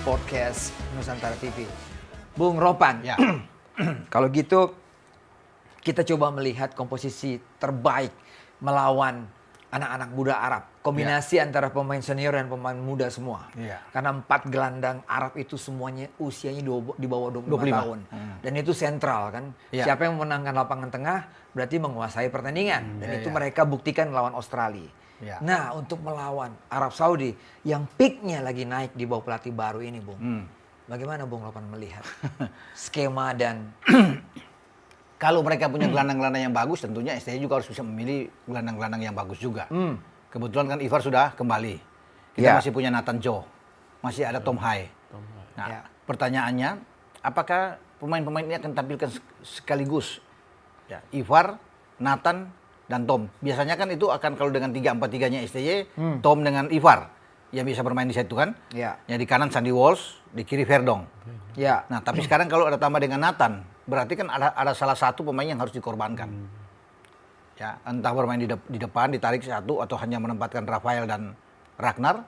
podcast Nusantara TV. Bung Ropan, Ya. kalau gitu kita coba melihat komposisi terbaik melawan anak-anak muda Arab. Kombinasi antara pemain senior dan pemain muda semua. Ya. Karena 4 gelandang Arab itu semuanya usianya di bawah 25 tahun. Dan itu sentral kan. Ya. Siapa yang memenangkan lapangan tengah berarti menguasai pertandingan. Dan itu ya. mereka buktikan melawan Australia. Ya. Nah, untuk melawan Arab Saudi yang peaknya lagi naik di bawah pelatih baru ini, Bung. Bagaimana Bung Ropan melihat skema dan Kalau mereka punya gelandang-gelandang yang bagus, tentunya STY juga harus bisa memilih gelandang-gelandang yang bagus juga. Kebetulan kan Ivar sudah kembali. Kita Ya. masih punya Nathan Joe, masih ada Tom Hai. Nah, Ya. pertanyaannya, apakah pemain-pemain ini akan tampilkan sekaligus? Ya, Ivar, Nathan, dan Tom. Biasanya kan itu akan kalau dengan 3-4-3-nya STY, Tom dengan Ivar yang bisa bermain di situ kan. Ya. Ya, di kanan Sandy Walsh, di kiri Verdong. ya Nah, tapi sekarang kalau ada tambah dengan Nathan, berarti kan ada salah satu pemain yang harus dikorbankan. Ya, entah bermain di depan, ditarik satu, atau hanya menempatkan Rafael dan Ragnar.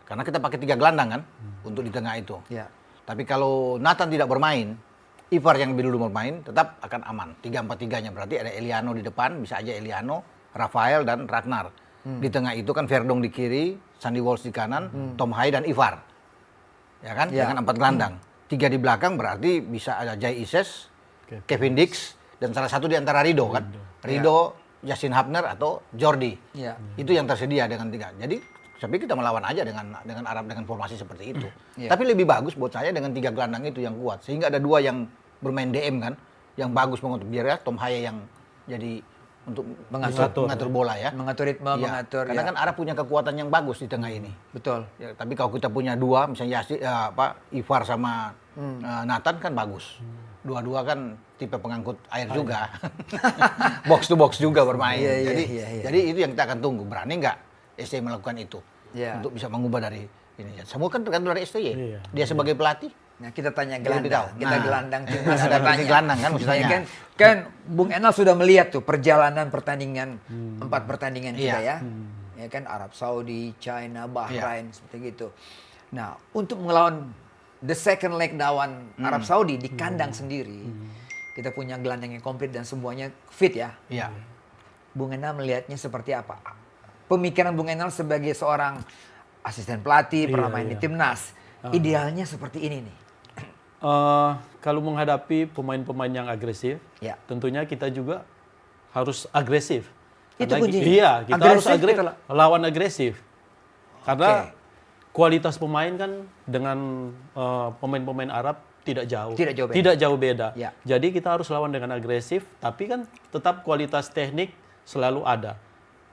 Karena kita pakai 3 gelandang kan, untuk di tengah itu. ya Tapi kalau Nathan tidak bermain, Ivar yang lebih dulu bermain, tetap akan aman. 3-4-3-nya berarti ada Eliano di depan, bisa aja Eliano, Rafael, dan Ragnar. Di tengah itu kan Verdong di kiri, Sandy Walsh di kanan, Tom Hai dan Ivar. Ya kan, Ya. dengan 4 gelandang. 3 di belakang berarti bisa ada Jay Ises, Kevin Dix, dan salah satu di antara Rido kan. Rido, Justin Hubner atau Jordi. Ya. Itu yang tersedia dengan 3. Jadi saya pikir kita melawan aja dengan Arab dengan formasi seperti itu. Ya. Tapi lebih bagus buat saya dengan 3 gelandang itu yang kuat. Sehingga ada 2 yang bermain DM kan, yang bagus mengutuk biar ya Tom Haye yang jadi untuk mengatur bola ya. mengatur ritme, Iya, mengatur karena kan Arab punya kekuatan yang bagus di tengah ini. betul. Ya, tapi kalau kita punya 2, misalnya Ivar sama Nathan kan bagus. Dua-dua kan tipe pengangkut air juga. Box to box juga bermain. Iya, jadi, iya. jadi itu yang kita akan tunggu. Berani nggak STY melakukan itu Iya. untuk bisa mengubah dari ini. Semua kan tergantung dari STY. Iya. Dia sebagai pelatih. Nah, kita tanya Dia lebih gelandang. tahu. Kita Nah. gelandang timnas Ada kita pelatih tanya. gelandang kan maksudnya. Ya kan Bung Enal sudah melihat tuh perjalanan pertandingan 4 pertandingan kita Iya. ya. Ya kan Arab Saudi, China, Bahrain seperti gitu. Nah, untuk melawan the second leg lawan Arab Saudi di kandang sendiri, kita punya gelandang yang komplit dan semuanya fit ya. Iya. Bung Enal melihatnya seperti apa? Pemikiran Bung Enal sebagai seorang asisten pelatih, pernah main di timnas, idealnya seperti ini nih. Kalau menghadapi pemain-pemain yang agresif, Ya. tentunya kita juga harus agresif. Itu Karena kuncinya? Iya, kita harus Agresif kita lawan agresif. Karena Oke. kualitas pemain kan dengan pemain-pemain Arab tidak jauh. Tidak jauh beda. Tidak jauh beda. Ya. Jadi kita harus lawan dengan agresif, tapi kan tetap kualitas teknik selalu ada.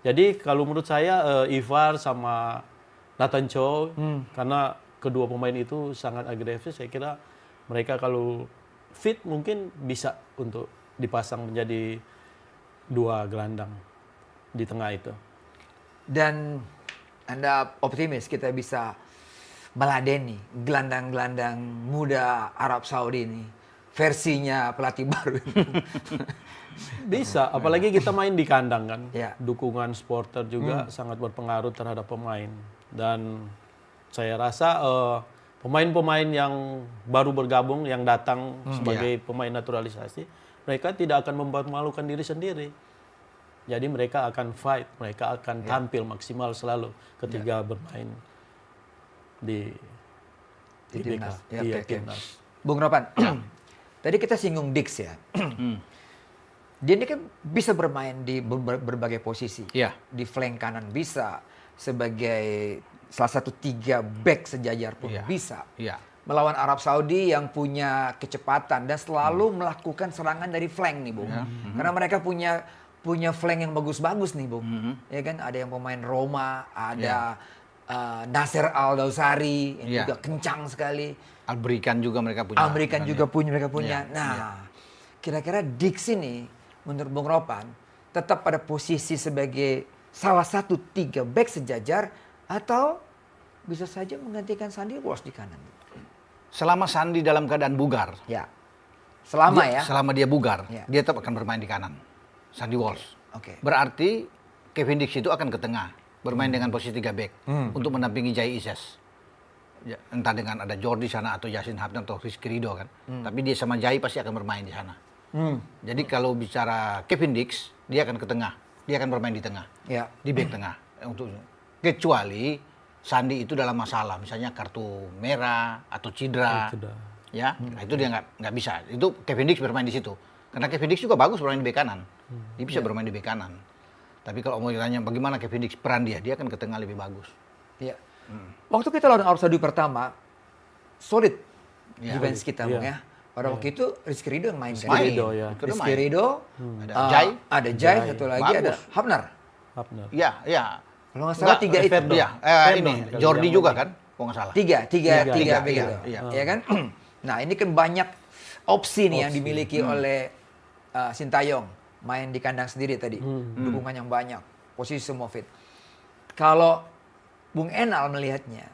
Jadi kalau menurut saya Ivar sama Nathan Chow, karena kedua pemain itu sangat agresif, saya kira mereka kalau fit mungkin bisa untuk dipasang menjadi 2 gelandang di tengah itu. Dan Anda optimis kita bisa meladeni gelandang-gelandang muda Arab Saudi ini versinya pelatih baru. Bisa, apalagi kita main di kandang kan. Ya. Dukungan supporter juga sangat berpengaruh terhadap pemain. Dan saya rasa pemain-pemain yang baru bergabung, yang datang sebagai pemain naturalisasi, mereka tidak akan mempermalukan diri sendiri. Jadi mereka akan fight, mereka akan tampil maksimal selalu ketika bermain di timnas. BK. Ya, Iya, oke. timnas. Bung Ropan, tadi kita singgung Dix ya. Dia ini kan bisa bermain di berbagai posisi. Iya. Di flank kanan bisa, sebagai salah satu 3 back sejajar pun Iya. bisa. Iya. Melawan Arab Saudi yang punya kecepatan dan selalu melakukan serangan dari flank nih, Bung. Karena mereka punya flank yang bagus-bagus nih, Bung. Ya kan, ada yang pemain Roma, ada Nasser Al-Dawsari yang Iya. juga kencang sekali. Alberikan juga mereka punya. Amerika juga mereka punya. Iya, Nah, kira-kira Dix ini menurut Bung Ropan tetap pada posisi sebagai salah satu 3 back sejajar atau bisa saja menggantikan Sandy Walsh di kanan. Selama Sandy dalam keadaan bugar, Ya. Selama dia bugar, Ya. dia tetap akan bermain di kanan. Sandy Walsh. Oke. Berarti Kevin Dix itu akan ke tengah, bermain dengan posisi 3 back untuk mendampingi Jay Ises. entah dengan ada Jordi sana atau Justin Hapner atau Rizky Ridho kan. Tapi dia sama Jai pasti akan bermain di sana. Jadi kalau bicara Kevin Dix, dia akan ke tengah. Dia akan bermain di tengah. Ya. Di back tengah. Untuk kecuali Sandi itu dalam masalah, misalnya kartu merah atau cedera. Ya, nah itu dia nggak bisa. Itu Kevin Dix bermain di situ. Karena Kevin Dix juga bagus bermain di bek kanan. Dia bisa bermain di bek kanan. Tapi kalau mau ditanya bagaimana Kevin Dix peran dia akan ke tengah lebih bagus. Iya. Waktu kita lawan Arab Saudi pertama, solid Ya. defense kita, Bung, ya. Pada waktu itu Rizky Ridho yang main kan? Main. Ridho, ya. Itu udah Rizky main. Ridho, Ada Jai. ada Jai, satu lagi Bagus. ada Hapner. Hapner. Iya, iya. Kalau nggak salah tiga itu. Ferdon. Iya, ini Ferdon, Jordi yang juga penting. kan, kalau nggak salah. Tiga Tiga, begitu. iya. Ya kan? Nah, ini kan banyak opsi nih yang dimiliki oleh Sintayong. Main di kandang sendiri tadi. Dukungan yang banyak. Posisi semua fit. Kalau Bung Enal melihatnya,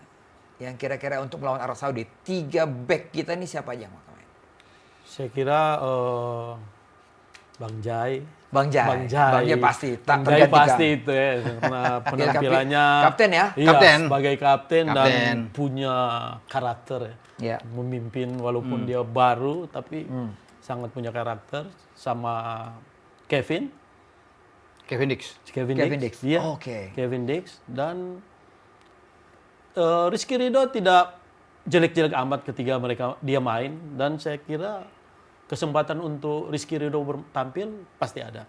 yang kira-kira untuk melawan Arab Saudi, 3 back kita ini siapa aja yang mau main? Saya kira Bang Jai. Bang Jai. Bang Jai. Bang Jai pasti. Tak Bang Jai tergantikan. pasti itu ya. Karena penampilannya. Kapten ya? Iya, Kapten. sebagai kapten dan Kapten. punya karakter ya. Ya. Memimpin walaupun dia baru tapi sangat punya karakter. Sama Kevin Kevin Dix. Kevin Dix. Iya. Oke. Kevin Dix dan Rizky Ridho tidak jelek-jelek amat ketika dia main dan saya kira kesempatan untuk Rizky Ridho tampil pasti ada.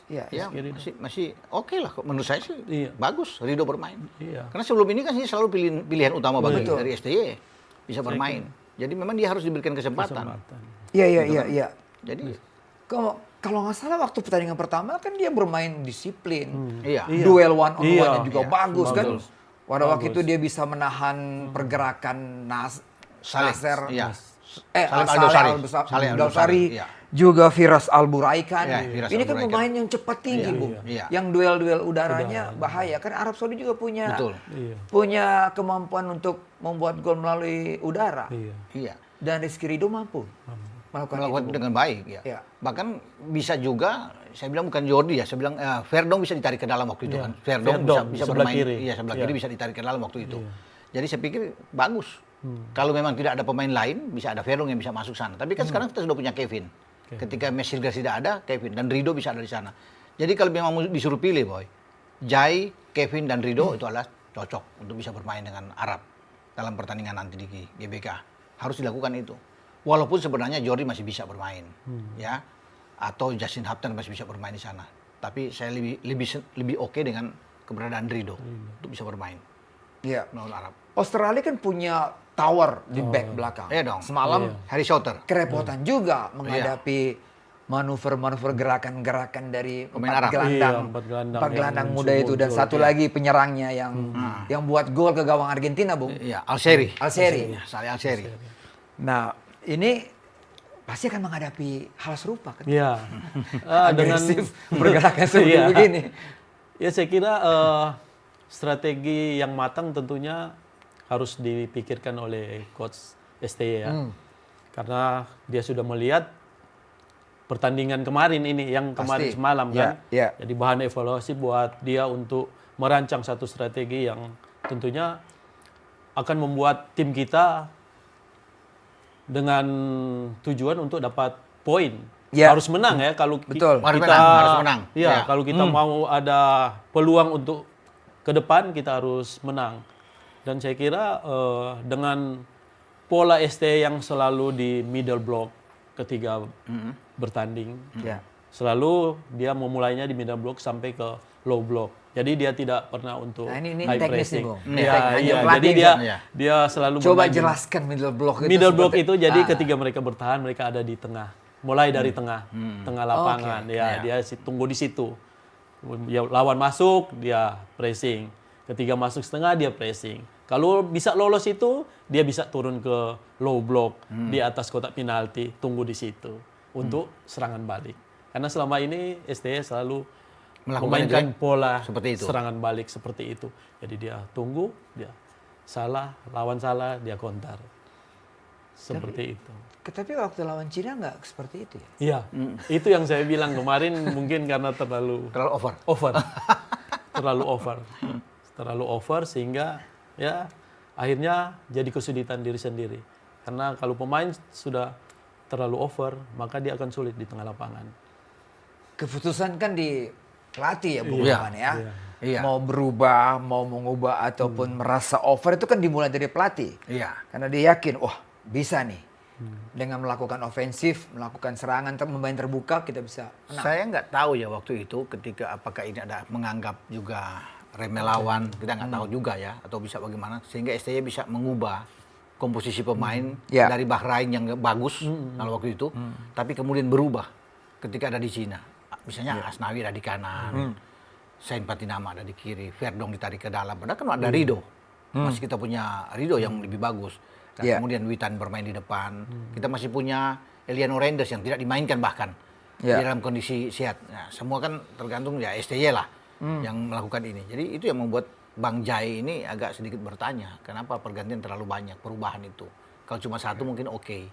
Iya. Ya, Rizky Ridho. masih oke lah. Menurut saya sih Iya. bagus Ridho bermain. Iya. Karena sebelum ini kan dia selalu pilihan utama bagi Betul. dari STY. Bisa bermain. Jadi memang dia harus diberikan kesempatan. Iya. Jadi Kalau nggak salah waktu pertandingan pertama kan dia bermain disiplin. iya. Iya. Duel one on Iya. one juga Iya. bagus kan. Bagus. Pada waktu itu dia bisa menahan pergerakan Saleh. Nasser. Iya. Saleh Aldosari. Aldosari. Saleh Aldosari. Aldosari, iya. Juga Firas Alburaikan. Iya, Firas Ini kan Alburaikan. pemain yang cepat tinggi, Iya, Bung. iya. Yang duel-duel udaranya bahaya. Kan Arab Saudi juga punya Betul. Iya. punya kemampuan untuk membuat gol melalui udara. Iya. Iya. Dan Rizky Ridho mampu melakukan Melakukan itu. Bung. dengan baik ya. Iya. Bahkan bisa juga saya bilang bukan Jordi ya, saya bilang Verdong bisa ditarik ke dalam waktu itu Iya. kan. Verdong Verdong, bisa sebelah bermain. kiri. Iya, sebelah Iya. kiri bisa ditarik ke dalam waktu itu. Jadi saya pikir bagus. Kalau memang tidak ada pemain lain, bisa ada Verdong yang bisa masuk sana. Tapi kan sekarang kita sudah punya Kevin. Ketika Mesirgas tidak ada, Kevin dan Ridho bisa ada di sana. Jadi kalau memang disuruh pilih, Boy, Jai, Kevin dan Ridho itu adalah cocok untuk bisa bermain dengan Arab dalam pertandingan nanti di GBK. Harus dilakukan itu. Walaupun sebenarnya Jordi masih bisa bermain, ya, atau Justin Hapner masih bisa bermain di sana. Tapi saya lebih oke dengan keberadaan Ridho untuk bisa bermain Iya. melawan Arab. Australia kan punya tower di back belakang. Iya dong. Semalam Harry Shouter. kerepotan juga menghadapi manuver-manuver gerakan-gerakan dari Pemain Arab. Iya, empat gelandang yang muda itu dan Subodjo, satu lagi penyerangnya yang buat gol ke gawang Argentina, Bung. Iya, Al-Seri. Al-Seri. Iya, Saleh Al-Seri. Nah, ini pasti akan menghadapi hal serupa kan. Iya. Agresif bergeraknya seperti Iya. begini. Ya saya kira strategi yang matang tentunya harus dipikirkan oleh coach STY ya. Karena dia sudah melihat pertandingan kemarin ini yang kemarin Pasti. semalam kan. Ya, ya. Jadi bahan evaluasi buat dia untuk merancang satu strategi yang tentunya akan membuat tim kita dengan tujuan untuk dapat poin. Ya. Harus menang ya kalau Betul. Harus kita menang, harus menang. Iya, Ya. kalau kita mau ada peluang untuk ke depan kita harus menang. Dan saya kira dengan pola ST yang selalu di middle block ketika bertanding, Ya. selalu dia memulainya di middle block sampai ke low block. Jadi dia tidak pernah untuk Nah, ini high teknis nih, pressing. Bung. Iya, Hanya iya. pelatih Jadi bisa. dia selalu Coba bermain di- jelaskan middle block itu. middle block seperti- itu jadi ketika mereka bertahan mereka ada di tengah, mulai dari tengah lapangan. Oke. Ya, dia tunggu di situ. Ya, lawan masuk dia pressing, ketika masuk setengah dia pressing. Kalau bisa lolos itu dia bisa turun ke low block di atas kotak penalti, tunggu di situ untuk serangan balik. Karena selama ini STY selalu Melakukan memainkan itu ya? pola Seperti itu. serangan balik seperti itu. Jadi dia tunggu, dia salah, lawan salah, dia counter. Seperti itu. Tapi waktu lawan Cina nggak seperti itu ya? Iya, itu yang saya bilang kemarin mungkin karena terlalu Terlalu over. over. Terlalu over. Terlalu over sehingga ya akhirnya jadi kesulitan diri sendiri. Karena kalau pemain sudah terlalu over, maka dia akan sulit di tengah lapangan. Keputusan kan di pelatih ya Bung Iya. Roman ya. Iya. Mau berubah, mau mengubah ataupun merasa over itu kan dimulai dari pelatih. Iya. Karena dia yakin, wah bisa nih. Dengan melakukan ofensif, melakukan serangan, pemain terbuka kita bisa menang. Saya nggak tahu ya waktu itu ketika apakah ini ada menganggap juga remeh lawan, kita nggak tahu juga ya, atau bisa bagaimana sehingga STY bisa mengubah komposisi pemain Ya. dari Bahrain yang bagus kalau waktu itu, tapi kemudian berubah ketika ada di Cina. Misalnya Asnawi ada di kanan, Sain Patinama ada di kiri, Verdong ditarik ke dalam. Padahal kan ada Rido, masih kita punya Rido yang lebih bagus. Dan Ya. kemudian Witan bermain di depan. Kita masih punya Eliano Reinders yang tidak dimainkan bahkan Ya. di dalam kondisi sehat. Nah, semua kan tergantung ya STY lah yang melakukan ini. Jadi itu yang membuat Bang Jai ini agak sedikit bertanya, kenapa pergantian terlalu banyak perubahan itu. Kalau cuma satu mungkin oke.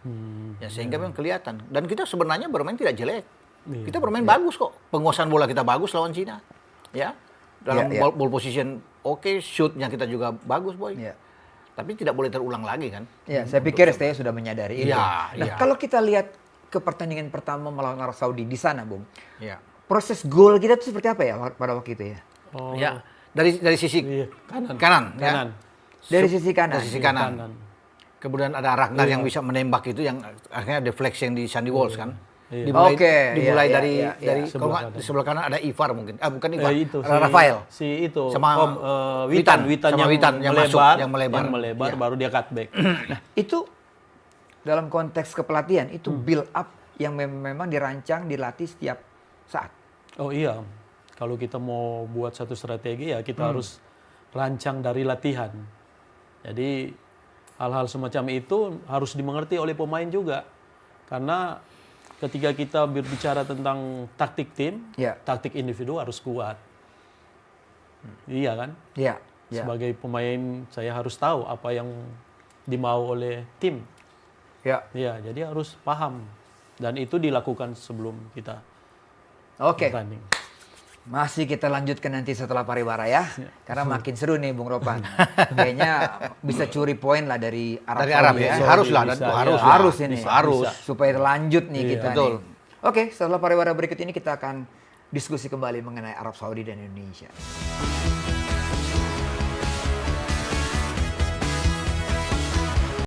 Ya sehingga memang kelihatan. Dan kita sebenarnya bermain tidak jelek. Kita bermain bagus kok. Penguasaan bola kita bagus lawan Cina. Ya. Dalam Ya, ya. ball position oke, shootnya kita juga bagus, Boy. Ya. Tapi tidak boleh terulang lagi kan. Ya, saya pikir STY sudah menyadari itu. Iya, Nah, iya. kalau kita lihat ke pertandingan pertama melawan Arab Saudi di sana, Bung. Ya. Proses gol kita itu seperti apa ya pada waktu itu ya? Oh, Ya. Dari sisi iya, kanan. kanan. Kanan. Dari sisi kanan. Dari sisi kanan. Kemudian ada Ragnar yang bisa menembak itu yang akhirnya defleksi yang di Sandy Walsh kan. Iya. Dimulai, Oke, dimulai iya, dari iya, iya. dari Sebelah kalau nggak, kanan. di sebelah kanan ada Ivar mungkin. Ah bukan Ivar. Itu ada Rafael. Si itu Sama Witan sama Witan yang masuk, yang melebar. Iya. baru dia cutback. Nah, itu dalam konteks kepelatihan itu build up yang memang dirancang, dilatih setiap saat. Oh iya, kalau kita mau buat satu strategi ya kita harus rancang dari latihan. Jadi hal-hal semacam itu harus dimengerti oleh pemain juga. Karena ketika kita berbicara tentang taktik tim, Ya. taktik individu harus kuat. Iya kan? Ya. Ya. Sebagai pemain saya harus tahu apa yang dimau oleh tim. Ya. Ya, jadi harus paham. Dan itu dilakukan sebelum kita Oke. bertanding. Masih kita lanjutkan nanti setelah pariwara ya. Karena makin seru nih Bung Ropan. Kayaknya bisa curi poin lah dari Arab Dari Arab Saudi ya. Saudi Harus lah, bisa, dan ya. harus. Harus ini. Bisa, harus. bisa. Supaya lanjut nih Iya, kita betul. nih. Oke, setelah pariwara berikut ini kita akan diskusi kembali mengenai Arab Saudi dan Indonesia.